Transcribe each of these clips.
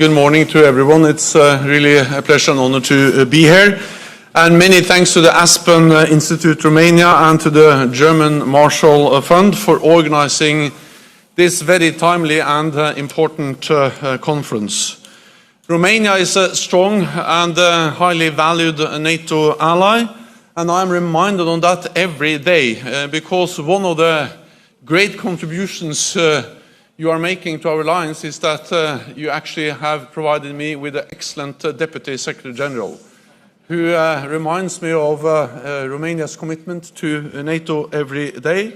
Good morning to everyone. It's really a pleasure and honor to be here. And many thanks to the Aspen Institute Romania and to the German Marshall Fund for organizing this very timely and important conference. Romania is a strong and highly valued NATO ally, and I'm reminded on that every day because one of the great contributions you are making to our alliance is that you actually have provided me with an excellent Deputy Secretary General who reminds me of Romania's commitment to NATO every day.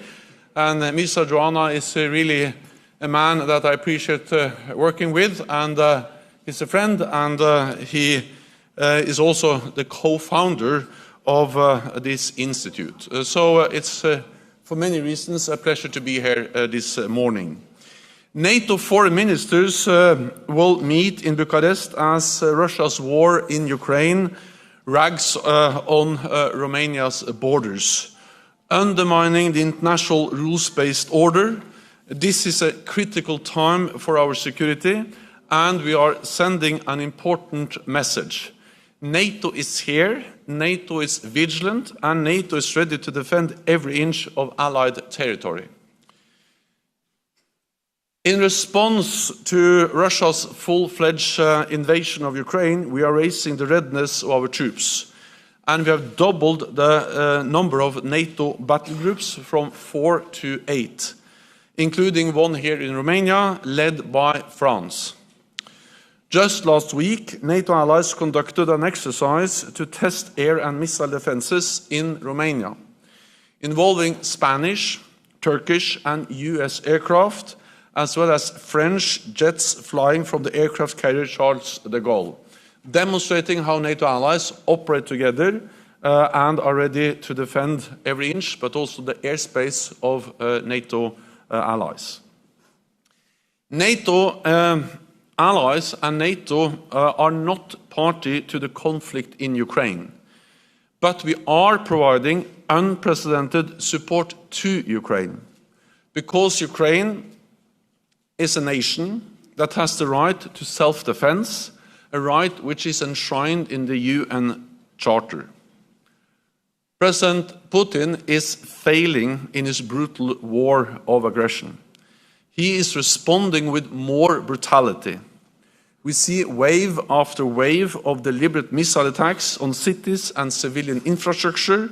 And Mr. Joanna is really a man that I appreciate working with, and he's a friend, and he is also the co-founder of this institute. So it's for many reasons a pleasure to be here this morning. NATO foreign ministers will meet in Bucharest as Russia's war in Ukraine rags on Romania's borders, undermining the international rules-based order. This is a critical time for our security, and we are sending an important message. NATO is here, NATO is vigilant, and NATO is ready to defend every inch of Allied territory. In response to Russia's full-fledged invasion of Ukraine, we are raising the readiness of our troops, and we have doubled the number of NATO battle groups from 4 to 8, including one here in Romania, led by France. Just last week, NATO allies conducted an exercise to test air and missile defenses in Romania, involving Spanish, Turkish, and US aircraft, as well as French jets flying from the aircraft carrier Charles de Gaulle, demonstrating how NATO allies operate together and are ready to defend every inch, but also the airspace of NATO allies. NATO allies and NATO are not party to the conflict in Ukraine, but we are providing unprecedented support to Ukraine, because Ukraine is a nation that has the right to self-defense, a right which is enshrined in the UN Charter. President Putin is failing in his brutal war of aggression. He is responding with more brutality. We see wave after wave of deliberate missile attacks on cities and civilian infrastructure,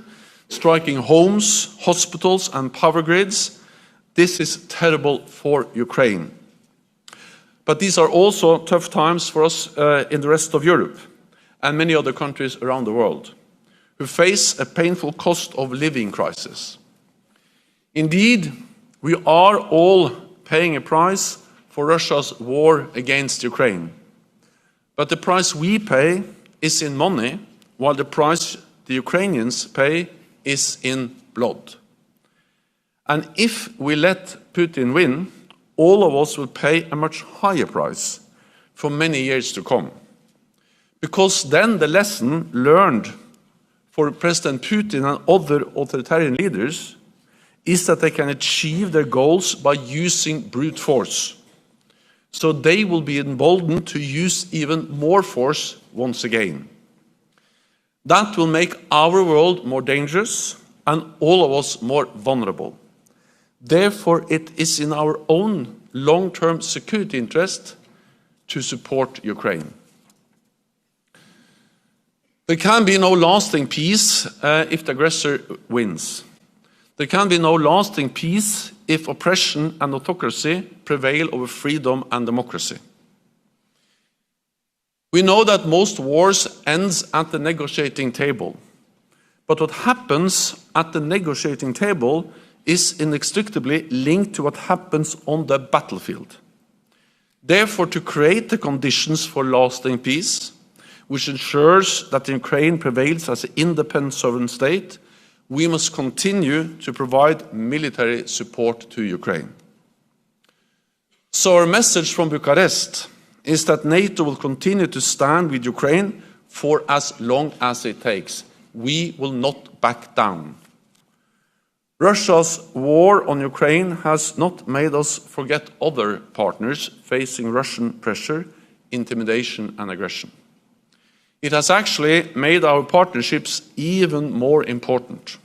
striking homes, hospitals, and power grids. This is terrible for Ukraine. But these are also tough times for us in the rest of Europe and many other countries around the world who face a painful cost of living crisis. Indeed, we are all paying a price for Russia's war against Ukraine. But the price we pay is in money, while the price the Ukrainians pay is in blood. And if we let Putin win, all of us will pay a much higher price for many years to come. Because then the lesson learned for President Putin and other authoritarian leaders is that they can achieve their goals by using brute force. So they will be emboldened to use even more force once again. That will make our world more dangerous and all of us more vulnerable. Therefore, it is in our own long-term security interest to support Ukraine. There can be no lasting peace if the aggressor wins. There can be no lasting peace if oppression and autocracy prevail over freedom and democracy. We know that most wars ends at the negotiating table. But what happens at the negotiating table is inextricably linked to what happens on the battlefield. Therefore, to create the conditions for lasting peace, which ensures that Ukraine prevails as an independent sovereign state, we must continue to provide military support to Ukraine. So our message from Bucharest is that NATO will continue to stand with Ukraine for as long as it takes. We will not back down. Russia's war on Ukraine has not made us forget other partners facing Russian pressure, intimidation and aggression. It has actually made our partnerships even more important.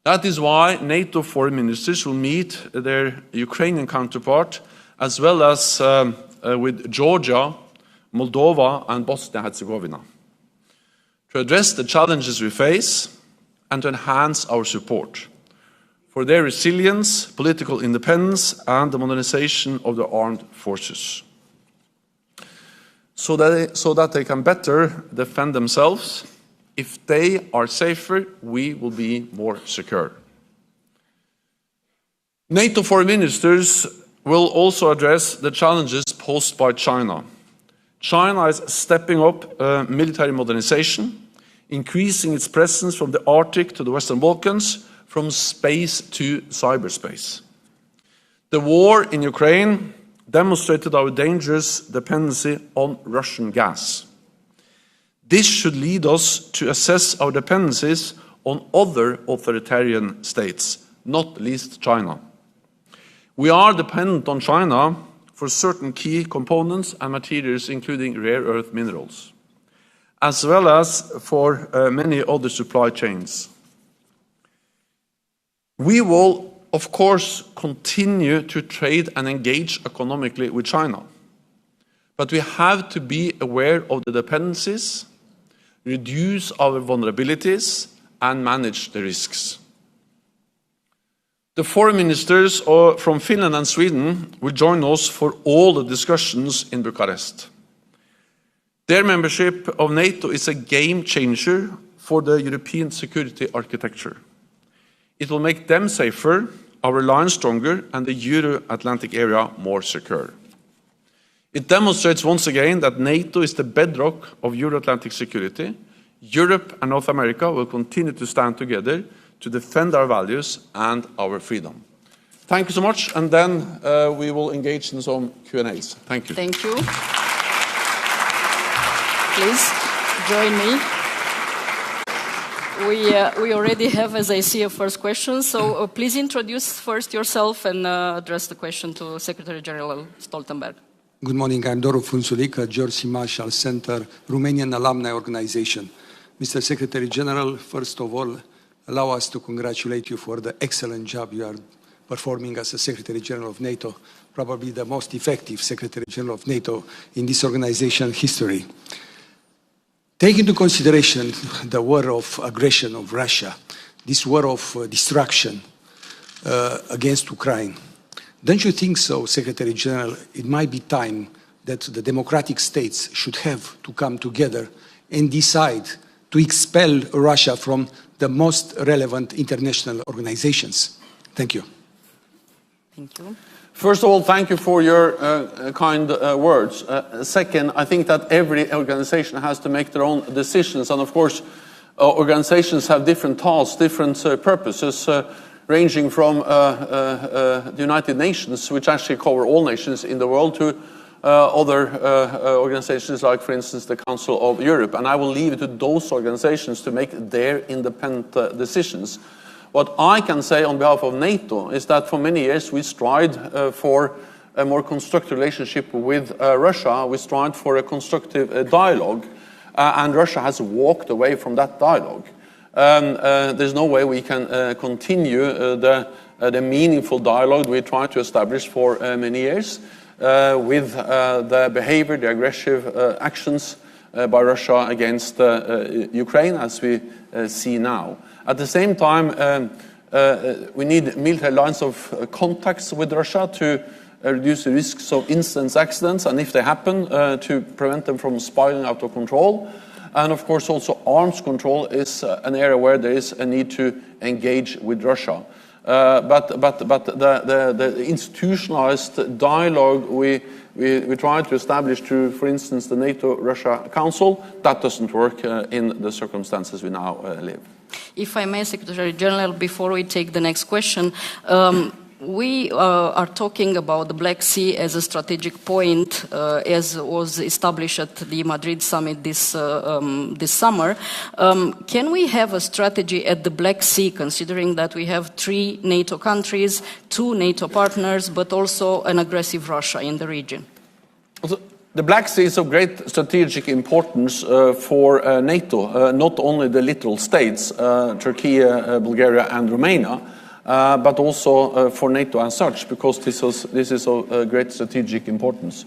That is why NATO foreign ministers will meet their Ukrainian counterpart, as well as with Georgia, Moldova, and Bosnia-Herzegovina, to address the challenges we face and to enhance our support for their resilience, political independence, and the modernization of the armed forces, so that they can better defend themselves. If they are safer, we will be more secure. NATO foreign ministers will also address the challenges posed by China. China is stepping up military modernization, increasing its presence from the Arctic to the Western Balkans, from space to cyberspace. The war in Ukraine demonstrated our dangerous dependency on Russian gas. This should lead us to assess our dependencies on other authoritarian states, not least China. We are dependent on China for certain key components and materials, including rare earth minerals, as well as for many other supply chains. We will, of course, continue to trade and engage economically with China. But we have to be aware of the dependencies, reduce our vulnerabilities, and manage the risks. The foreign ministers from Finland and Sweden will join us for all the discussions in Bucharest. Their membership of NATO is a game changer for the European security architecture. It will make them safer, our alliance stronger, and the Euro-Atlantic area more secure. It demonstrates once again that NATO is the bedrock of Euro-Atlantic security. Europe and North America will continue to stand together to defend our values and our freedom. Thank you so much, and then we will engage in some Q&As. Thank you. Thank you. Please join me. We already have, as I see, a first question, so please introduce first yourself and address the question to Secretary General Stoltenberg. Good morning, I'm Doru Frunzulic, George C. Marshall Center, Romanian Alumni Organization. Mr. Secretary General, first of all, allow us to congratulate you for the excellent job you are performing as a Secretary General of NATO, probably the most effective Secretary General of NATO in this organization's history. Take into consideration the war of aggression of Russia, this war of destruction against Ukraine. Don't you think so, Secretary General, it might be time that the democratic states should have to come together and decide to expel Russia from the most relevant international organizations? Thank you. Thank you. First of all, thank you for your kind words. Second, I think that every organization has to make their own decisions. And of course, organizations have different tasks, different purposes, ranging from the United Nations, which actually cover all nations in the world, to other organizations like, for instance, the Council of Europe. And I will leave it to those organizations to make their independent decisions. What I can say on behalf of NATO is that for many years we strived for a more constructive relationship with Russia. We strived for a constructive dialogue, and Russia has walked away from that dialogue. There's no way we can continue the meaningful dialogue we tried to establish for many years with the behavior, the aggressive actions by Russia against Ukraine, as we see now. At the same time, we need military lines of contacts with Russia to reduce the risks of incidents, accidents, and if they happen, to prevent them from spiraling out of control. And of course, also arms control is an area where there is a need to engage with Russia. But the institutionalized dialogue we tried to establish through, for instance, the NATO-Russia Council, that doesn't work in the circumstances we now live. If I may, Secretary General, before we take the next question, we are talking about the Black Sea as a strategic point, as was established at the Madrid summit this summer. Can we have a strategy at the Black Sea, considering that we have 3 NATO countries, 2 NATO partners, but also an aggressive Russia in the region? The Black Sea is of great strategic importance for NATO, not only the littoral states, Turkey, Bulgaria and Romania, but also for NATO as such, because this is of great strategic importance.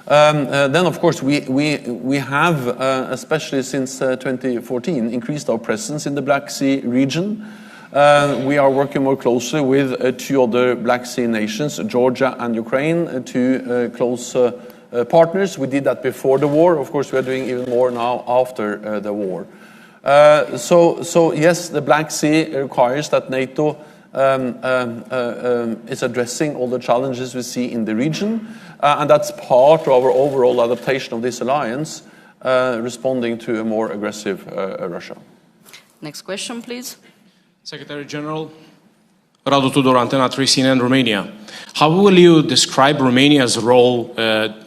Then, of course, we have, especially since 2014, increased our presence in the Black Sea region. We are working more closely with two other Black Sea nations, Georgia and Ukraine, two close partners. We did that before the war. Of course, we are doing even more now after the war. So yes, the Black Sea requires that NATO is addressing all the challenges we see in the region, and that's part of our overall adaptation of this alliance, responding to a more aggressive Russia. Next question, please. Secretary General, Radu Tudor, Antena 3 CNN, Romania. How will you describe Romania's role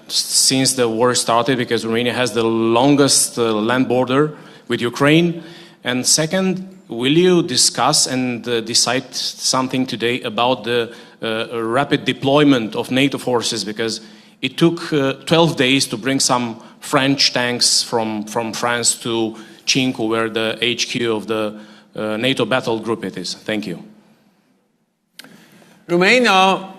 since the war started? Because Romania has the longest land border with Ukraine. And second, will you discuss and decide something today about the rapid deployment of NATO forces? Because it took 12 days to bring some French tanks from France to Cincu, where the HQ of the NATO battle group it is. Thank you. Romania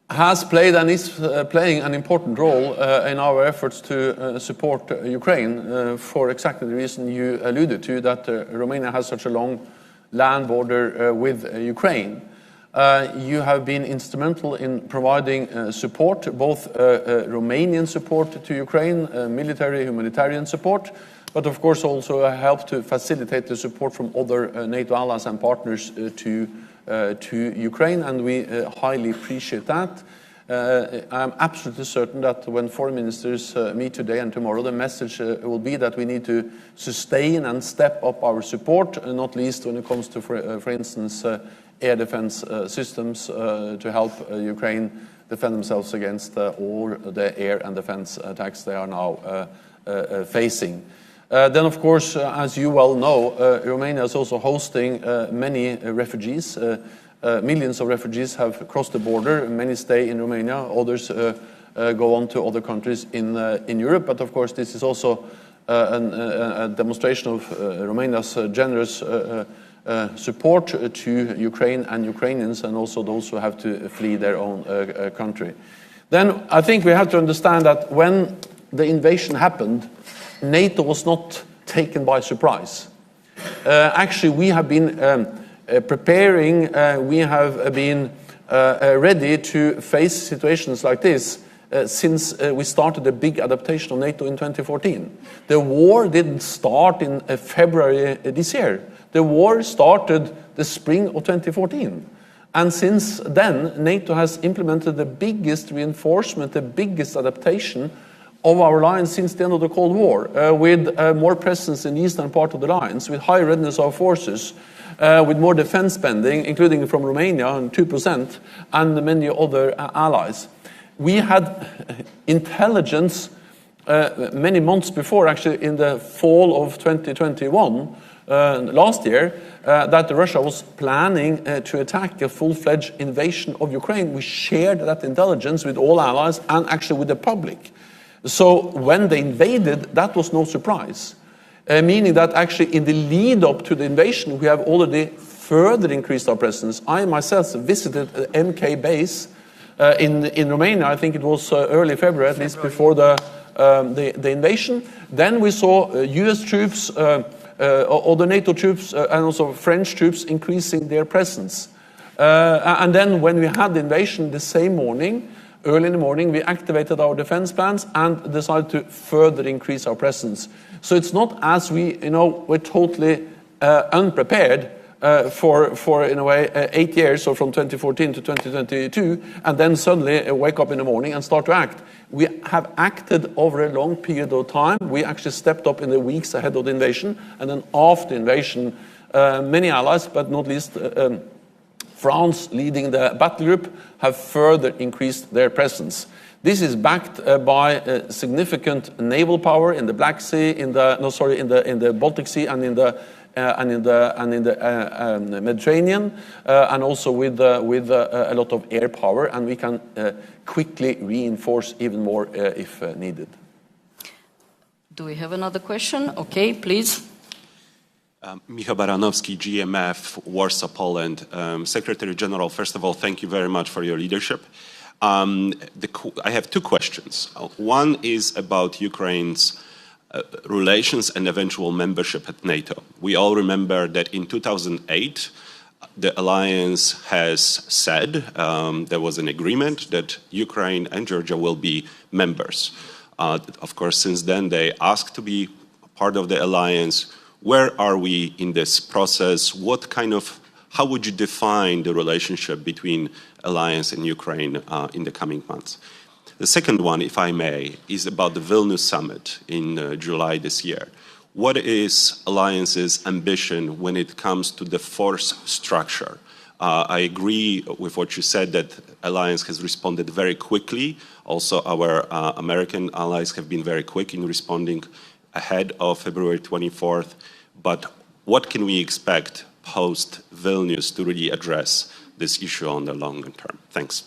has played and is playing an important role in our efforts to support Ukraine for exactly the reason you alluded to, that Romania has such a long land border with Ukraine. You have been instrumental in providing support, both Romanian support to Ukraine, military, humanitarian support, but of course also helped to facilitate the support from other NATO allies and partners to Ukraine, and we highly appreciate that. I'm absolutely certain that when foreign ministers meet today and tomorrow, the message will be that we need to sustain and step up our support, not least when it comes to, for instance, air defense systems to help Ukraine defend themselves against all the air and defense attacks they are now facing. Then, of course, as you well know, Romania is also hosting many refugees. Millions of refugees have crossed the border. Many stay in Romania. Others go on to other countries in Europe. But, of course, this is also a demonstration of Romania's generous support to Ukraine and Ukrainians, and also those who have to flee their own country. Then I think we have to understand that when the invasion happened, NATO was not taken by surprise. Actually, we have been preparing, we have been ready to face situations like this since we started the big adaptation of NATO in 2014. The war didn't start in February this year. The war started the spring of 2014. And since then, NATO has implemented the biggest reinforcement, the biggest adaptation of our alliance since the end of the Cold War, with more presence in the eastern part of the alliance, with high readiness of forces, with more defense spending, including from Romania, 2%, and many other allies. We had intelligence many months before, actually in the fall of 2021, last year, that Russia was planning to attack a full-fledged invasion of Ukraine. We shared that intelligence with all allies and actually with the public. So when they invaded, that was no surprise, meaning that actually in the lead up to the invasion, we have already further increased our presence. I myself visited MK base in Romania. I think it was early February, at least before the invasion. Then we saw US troops, other NATO troops, and also French troops increasing their presence. And then when we had the invasion the same morning, early in the morning, we activated our defense plans and decided to further increase our presence. So it's not as we're totally unprepared for, in a way, 8 years, so from 2014 to 2022, and then suddenly wake up in the morning and start to act. We have acted over a long period of time. We actually stepped up in the weeks ahead of the invasion, and then after the invasion, many allies, but not least France, leading the battle group, have further increased their presence. This is backed by significant naval power in the Black Sea, in the Baltic Sea, and in the and in the Mediterranean, and also with a lot of air power, and we can quickly reinforce even more if needed. Do we have another question? Okay, please. Michał Baranowski, GMF, Warsaw, Poland. Secretary General, first of all, thank you very much for your leadership. I have two questions. One is about Ukraine's relations and eventual membership at NATO. We all remember that in 2008, the alliance has said there was an agreement that Ukraine and Georgia will be members. Of course, since then, they asked to be part of the alliance. Where are we in this process? How would you define the relationship between alliance and Ukraine in the coming months? The second one, if I may, is about the Vilnius summit in July this year. What is alliance's ambition when it comes to the force structure? I agree with what you said, that alliance has responded very quickly. Also, our American allies have been very quick in responding ahead of February 24th. But what can we expect post-Vilnius to really address this issue on the longer term? Thanks.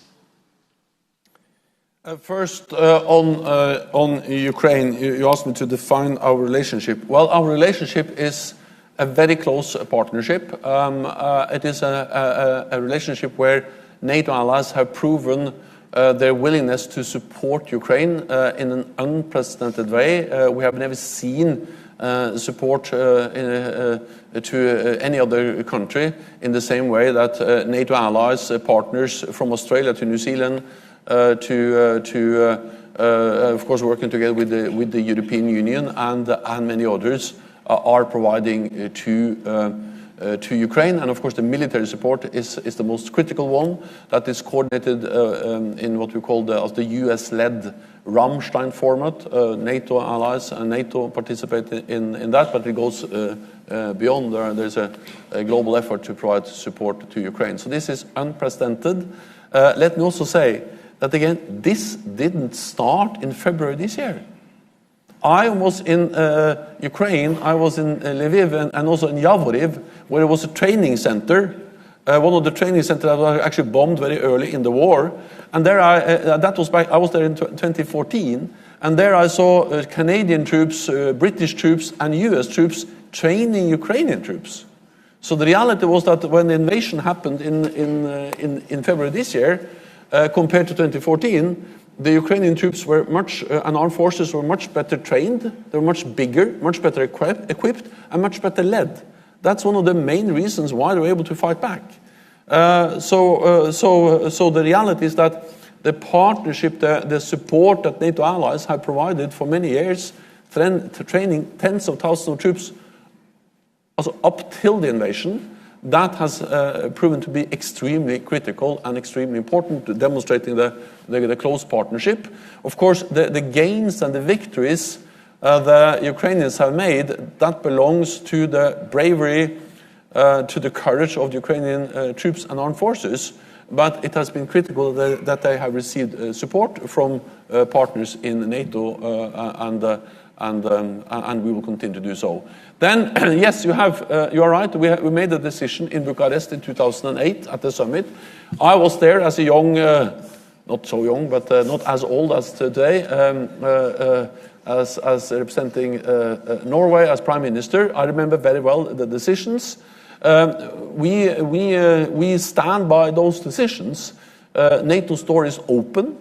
First, on Ukraine, you asked me to define our relationship. Well, our relationship is a very close partnership. It is a relationship where NATO allies have proven their willingness to support Ukraine in an unprecedented way. We have never seen support to any other country in the same way that NATO allies, partners from Australia to New Zealand, of course, working together with the European Union and many others are providing to Ukraine. And of course, the military support is the most critical one. That is coordinated in what we call the US-led Rammstein format. NATO allies and NATO participate in that, but it goes beyond. There's a global effort to provide support to Ukraine. So this is unprecedented. Let me also say that, again, this didn't start in February this year. I was in Ukraine, I was in Lviv and also in Yavoriv, where there was a training center, one of the training centers that was actually bombed very early in the war. And there I was there in 2014, and there I saw Canadian troops, British troops, and US troops training Ukrainian troops. So the reality was that when the invasion happened in February this year, compared to 2014, the Ukrainian troops were and armed forces were much better trained, they were much bigger, much better equipped, and much better led. That's one of the main reasons why they were able to fight back. So the reality is that the partnership, the support that NATO allies have provided for many years, training tens of thousands of troops, also up till the invasion, that has proven to be extremely critical and extremely important, demonstrating the close partnership. Of course, the gains and the victories the Ukrainians have made, that belongs to the bravery, to the courage of the Ukrainian troops and armed forces. But it has been critical that they have received support from partners in NATO, and we will continue to do so. Then, yes, you are right. We made a decision in Bucharest in 2008 at the summit. I was there as a young, not so young, but not as old as today, as representing Norway as Prime Minister. I remember very well the decisions. We stand by those decisions. NATO's door is open.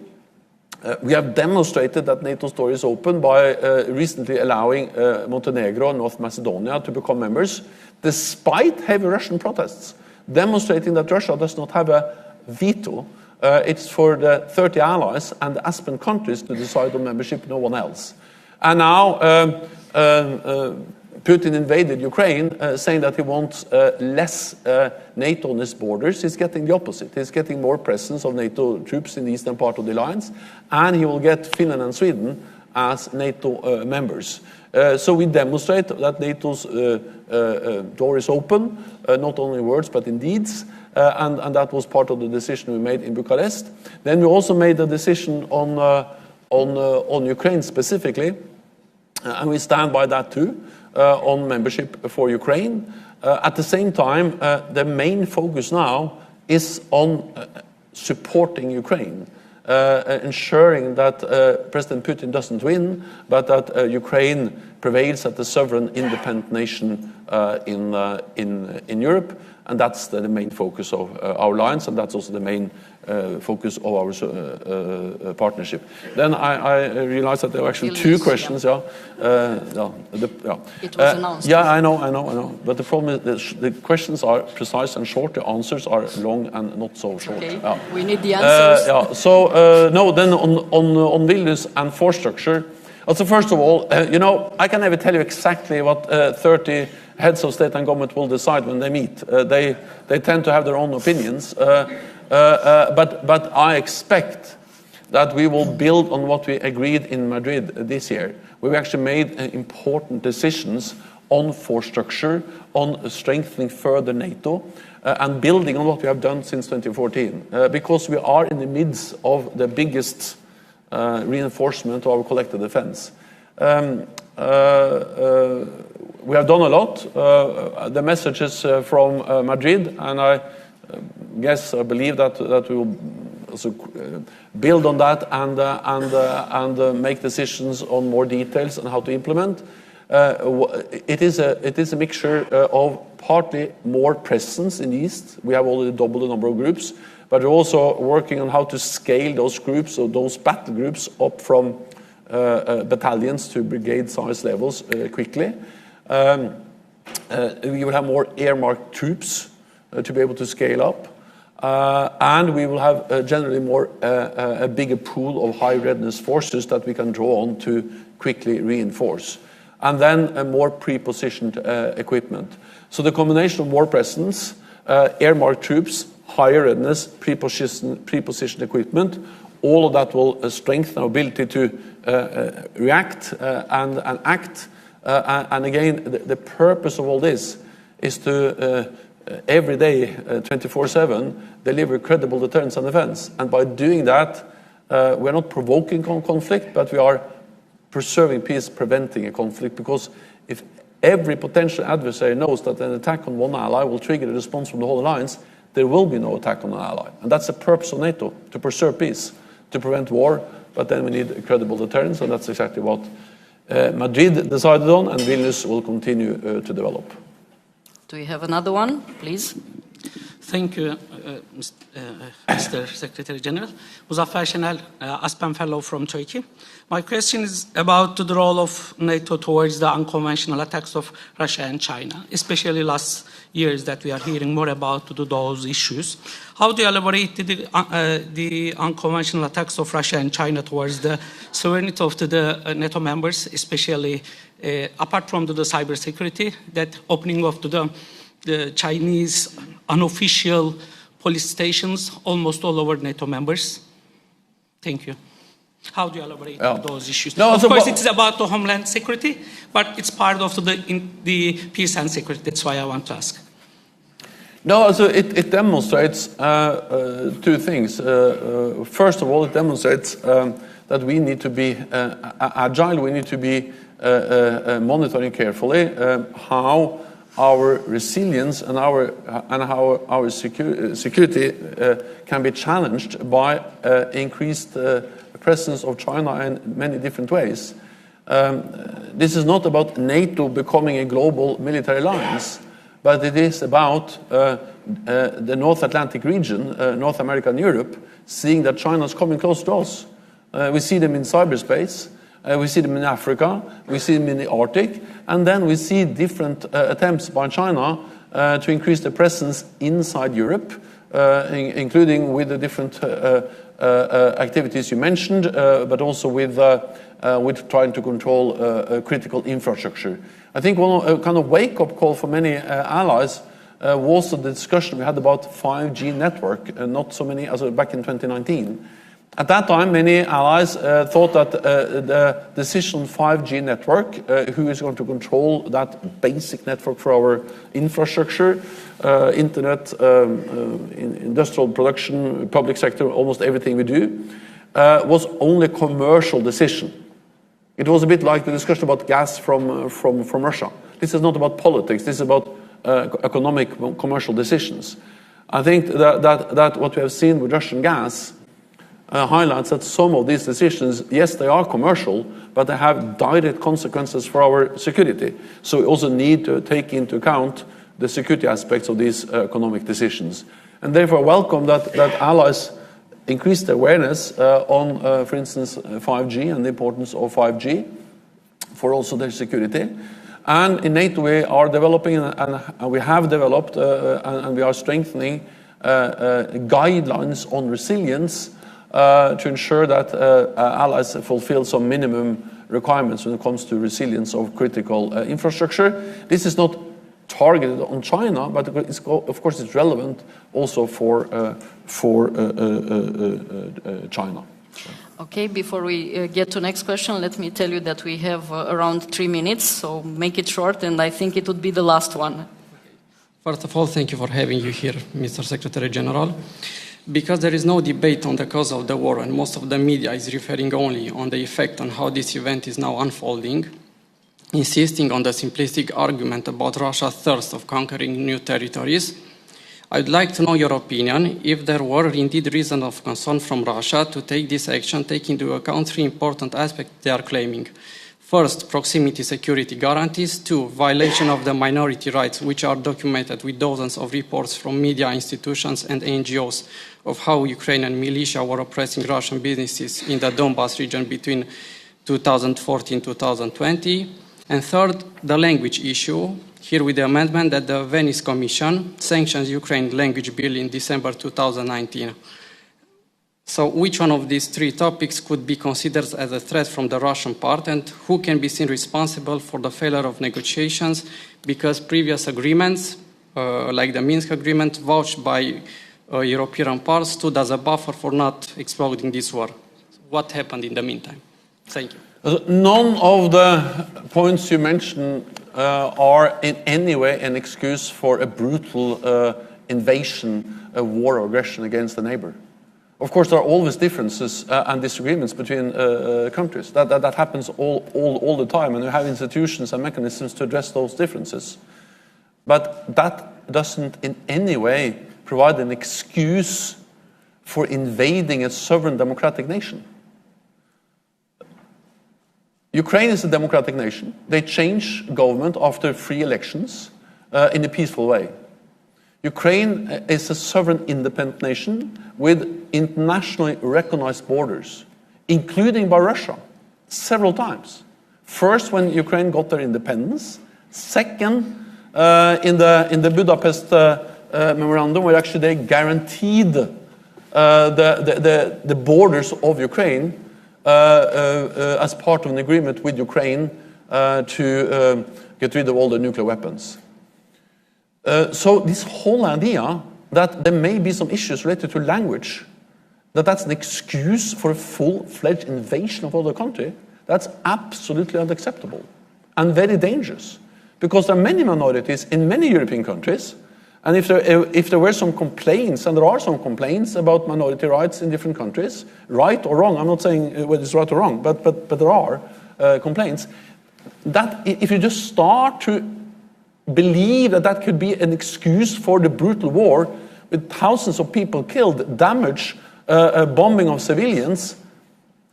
We have demonstrated that NATO's door is open by recently allowing Montenegro and North Macedonia to become members, despite heavy Russian protests, demonstrating that Russia does not have a veto. It's for the 30 allies and the Aspen countries to decide on membership, no one else. And now Putin invaded Ukraine, saying that he wants less NATO on his borders. He's getting the opposite. He's getting more presence of NATO troops in the eastern part of the alliance, and he will get Finland and Sweden as NATO members. So we demonstrate that NATO's door is open, not only in words but in deeds, and that was part of the decision we made in Bucharest. Then we also made a decision on Ukraine specifically, and we stand by that too. On membership for Ukraine. At the same time, the main focus now is on supporting Ukraine, ensuring that President Putin doesn't win, but that Ukraine prevails as a sovereign, independent nation in Europe, and that's the main focus of our alliance, and that's also the main focus of our partnership. Then I realized that there were actually two questions. It was announced. Yeah, I know. But the problem is the questions are precise and short. The answers are long and not so short. Okay. We need the answers. So no, then on Vilnius and force structure. Also, first of all, I can never tell you exactly what 30 heads of state and government will decide when they meet. They tend to have their own opinions. But I expect that we will build on what we agreed in Madrid this year. We've actually made important decisions on force structure, on strengthening further NATO, and building on what we have done since 2014. Because we are in the midst of the biggest reinforcement of our collective defense. We have done a lot. The messages from Madrid, and I believe that we will also build on that and make decisions on more details on how to implement. It is a mixture of partly more presence in the East. We have already doubled the number of groups, but we're also working on how to scale those groups or those battle groups up from battalions to brigade size levels quickly. We will have more earmarked troops to be able to scale up, and we will have generally a bigger pool of high readiness forces that we can draw on to quickly reinforce, and then a more pre-positioned equipment. So the combination of more presence, earmarked troops, higher readiness, pre-positioned equipment, all of that will strengthen our ability to react and act. And again, the purpose of all this is to every day, 24/7, deliver credible deterrence and defense. And by doing that, we're not provoking conflict, but we are preserving peace, preventing a conflict. Because if every potential adversary knows that an attack on one ally will trigger a response from the whole alliance, there will be no attack on an ally. And that's the purpose of NATO, to preserve peace, to prevent war, but then we need a credible deterrence, and that's exactly what Madrid decided on, and Vilnius will continue to develop. Do you have another one, please? Thank you, Mr. Secretary General. Muzaffer Şenel, Aspen Fellow from Turkey. My question is about the role of NATO towards the unconventional attacks of Russia and China, especially last years that we are hearing more about those issues. How do you elaborate the unconventional attacks of Russia and China towards the sovereignty of the NATO members, especially apart from the cybersecurity, that opening of the Chinese unofficial police stations almost all over NATO members? Thank you. How do you elaborate on those issues? No, of course, it is about the homeland security, but it's part of the peace and security. That's why I want to ask. No, so it demonstrates two things. First of all, it demonstrates that we need to be agile. We need to be monitoring carefully how our resilience and how our security can be challenged by increased presence of China in many different ways. This is not about NATO becoming a global military alliance, but it is about the North Atlantic region, North America and Europe, seeing that China is coming close to us. We see them in cyberspace. We see them in Africa, we see them in the Arctic, and then we see different attempts by China to increase their presence inside Europe, including with the different activities you mentioned, but also with trying to control critical infrastructure. I think one kind of wake-up call for many allies was the discussion we had about 5G network, not so many as back in 2019. At that time, many allies thought that the decision on 5G network, who is going to control that basic network for our infrastructure, internet, industrial production, public sector, almost everything we do, was only a commercial decision. It was a bit like the discussion about gas from Russia. This is not about politics. This is about economic commercial decisions. I think that what we have seen with Russian gas highlights that some of these decisions, yes, they are commercial, but they have direct consequences for our security. So we also need to take into account the security aspects of these economic decisions. And therefore welcome that allies increase their awareness on, for instance, 5G and the importance of 5G for also their security. And in NATO we are developing and we have developed and we are strengthening guidelines on resilience to ensure that allies fulfill some minimum requirements when it comes to resilience of critical infrastructure. This is not targeted on China, but of course it's relevant also for China. Okay, before we get to next question, let me tell you that we have around 3 minutes, so make it short, and I think it would be the last one. First of all, thank you for having you here, Mr. Secretary General. Because there is no debate on the cause of the war, and most of the media is referring only on the effect on how this event is now unfolding, insisting on the simplistic argument about Russia's thirst of conquering new territories, I'd like to know your opinion if there were indeed reasons of concern from Russia to take this action, taking into account 3 important aspects they are claiming. First, proximity security guarantees. 2, violation of the minority rights, which are documented with dozens of reports from media institutions and NGOs of how Ukrainian militia were oppressing Russian businesses in the Donbas region between 2014-2020. And third, the language issue, here with the amendment that the Venice Commission sanctions Ukraine language bill in December 2019. So which one of these 3 topics could be considered as a threat from the Russian part, and who can be seen responsible for the failure of negotiations, because previous agreements, like the Minsk agreement, vouched by European parts, stood as a buffer for not exploding this war. What happened in the meantime? Thank you. None of the points you mentioned are in any way an excuse for a brutal invasion, a war or aggression against a neighbor. Of course, there are always differences and disagreements between countries. That happens all the time, and we have institutions and mechanisms to address those differences. But that doesn't in any way provide an excuse for invading a sovereign democratic nation. Ukraine is a democratic nation. They change government after free elections in a peaceful way. Ukraine is a sovereign independent nation with internationally recognized borders, including by Russia, several times. First, when Ukraine got their independence. Second, in the Budapest memorandum, where actually they guaranteed the borders of Ukraine as part of an agreement with Ukraine to get rid of all the nuclear weapons. So this whole idea that there may be some issues related to language, that's an excuse for a full-fledged invasion of other country, that's absolutely unacceptable and very dangerous. Because there are many minorities in many European countries, and if there were some complaints, and there are some complaints about minority rights in different countries, right or wrong, I'm not saying whether it's right or wrong, but there are complaints, that if you just start to believe that could be an excuse for the brutal war with thousands of people killed, damage, bombing of civilians,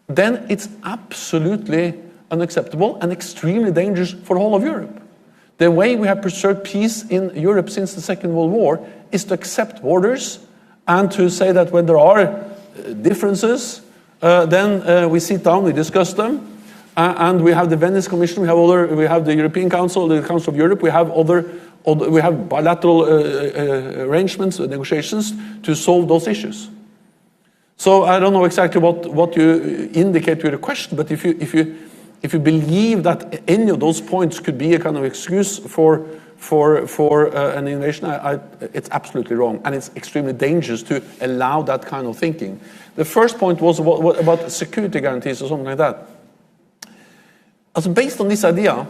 then it's absolutely unacceptable and extremely dangerous for the whole of Europe. The way we have preserved peace in Europe since the Second World War is to accept borders and to say that when there are differences, then we sit down, we discuss them, and we have the Venice Commission, we have the European Council, the Council of Europe, we have bilateral arrangements, negotiations to solve those issues. So I don't know exactly what you indicate with your question, but if you believe that any of those points could be a kind of excuse for an invasion, it's absolutely wrong, and it's extremely dangerous to allow that kind of thinking. The first point was about security guarantees or something like that. Also, based on this idea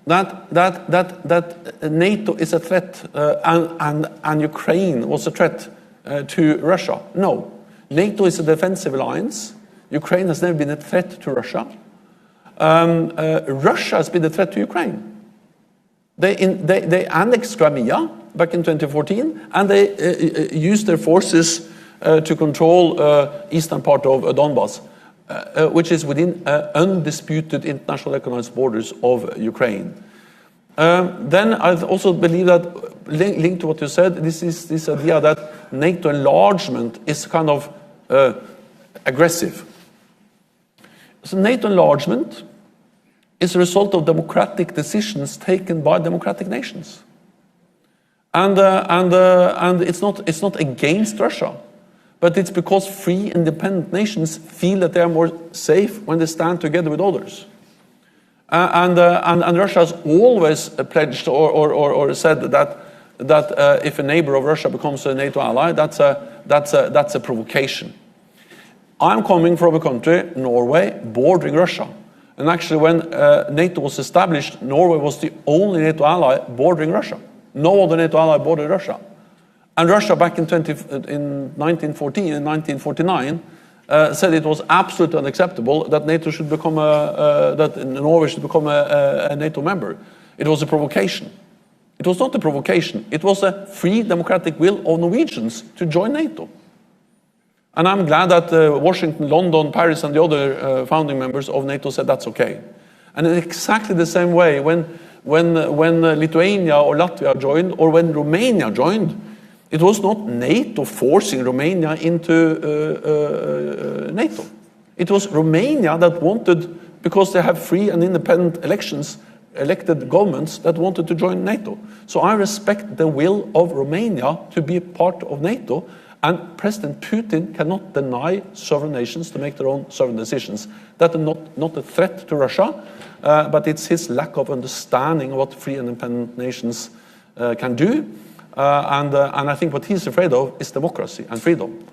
that NATO is a threat and Ukraine was a threat to Russia, no. NATO is a defensive alliance. Ukraine has never been a threat to Russia. Russia has been a threat to Ukraine. They annexed Crimea back in 2014, and they used their forces to control eastern part of Donbass, which is within undisputed international recognized borders of Ukraine. Then I also believe that, linked to what you said, this idea that NATO enlargement is kind of aggressive. So NATO enlargement is a result of democratic decisions taken by democratic nations, and it's not against Russia, but it's because free, independent nations feel that they are more safe when they stand together with others. And Russia has always pledged or said that if a neighbor of Russia becomes a NATO ally, that's a provocation. I'm coming from a country, Norway, bordering Russia. And actually, when NATO was established, Norway was the only NATO ally bordering Russia. No other NATO ally bordered Russia. And Russia, back in 1914 and 1949, said it was absolutely unacceptable that NATO should become that Norway should become a NATO member. It was a provocation. It was not a provocation. It was a free democratic will of Norwegians to join NATO. And I'm glad that Washington, London, Paris, and the other founding members of NATO said that's okay. And in exactly the same way, when Lithuania or Latvia joined, or when Romania joined, it was not NATO forcing Romania into NATO. It was Romania that wanted, because they have free and independent elections, elected governments that wanted to join NATO. So I respect the will of Romania to be a part of NATO, and President Putin cannot deny sovereign nations to make their own sovereign decisions. That is not a threat to Russia, but it's his lack of understanding of what free and independent nations can do. And I think what he's afraid of is democracy and freedom.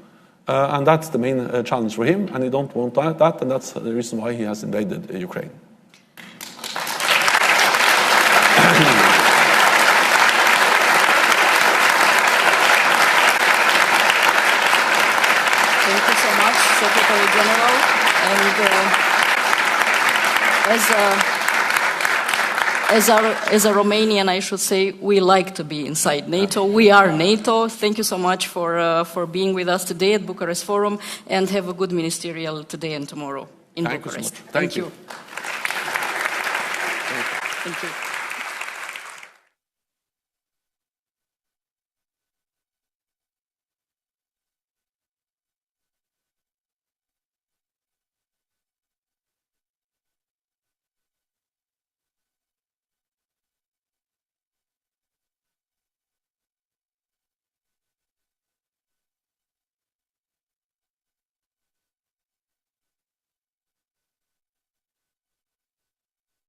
And that's the main challenge for him, and he don't want that, and that's the reason why he has invaded Ukraine. Thank you so much, Secretary General. And as a Romanian, I should say, we like to be inside NATO. We are NATO. Thank you so much for being with us today at Bucharest Forum, and have a good ministerial today and tomorrow in Bucharest. Thank you so much. Thank you. Thank you.